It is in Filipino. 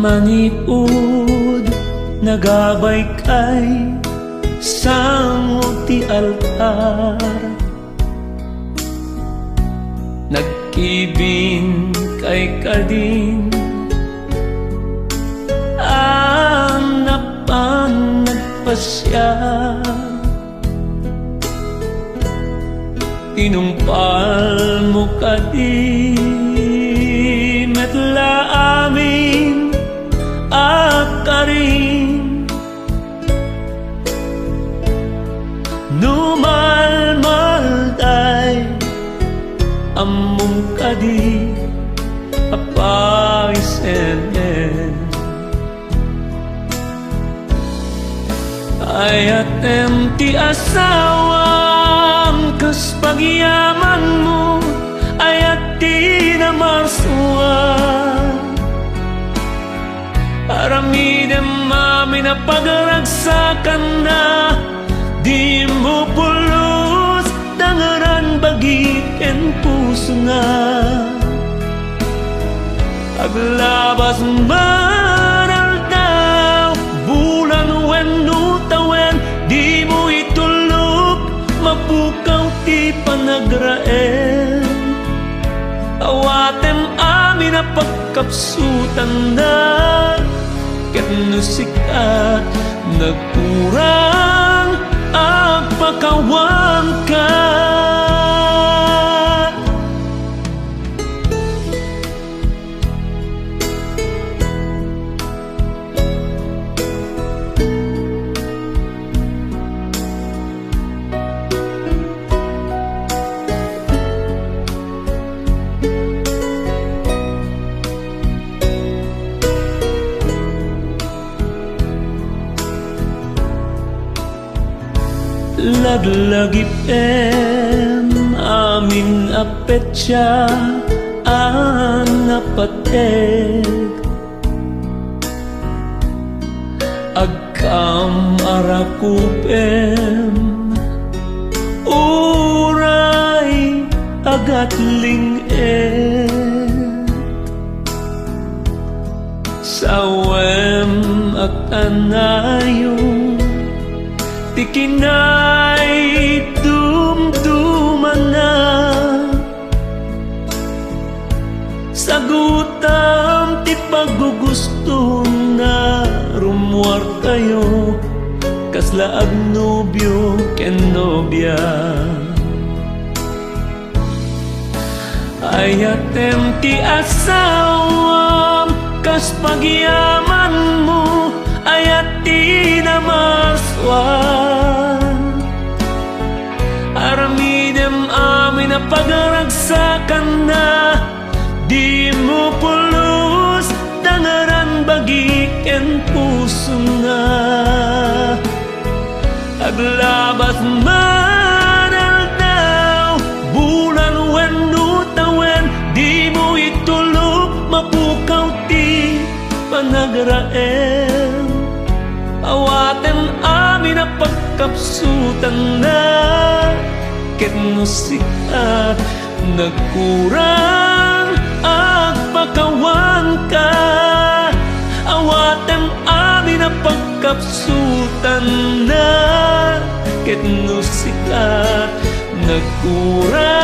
maniud nagabay kay sangog ti altar, nagkibin kay kadin ang napan nagpasya, tinumpal mo kadi metla amin akarin, numalmalday among kadi apaisen ayatem ti asawam kas pagyaman mo ayat ti namarsuan, aramidem mami na pagragsakan na di mo pulos dangaran bagit ken puso na aglabas maral daw bulan wenno tawen di mo itulog mapukaw ti panagraen, awatem amin na pagkapsutan na ket nusikat nagkurang agpakawan ka. Laglagip amin apetya ang napateg, agkam arakupem uray agatling sawem akanayon tikinay dumduman na, sagutam ti paggugusto na rumuar kayo kasla agnobyo ken nobya, ayatem ti asawam kas pagyaman mo ayat ti namaswan, aramidem amin na pagragsakan na di mo pulos dangaran bagik ken puso na aglabas manal daw bulan wenno tawen di mo itulog mapukaw ti panagraen, awaten amin na pagkapsutan na ket musika nagkurang agpakawan ka, awaten amin na pagkapsutan na ket musika nagkurang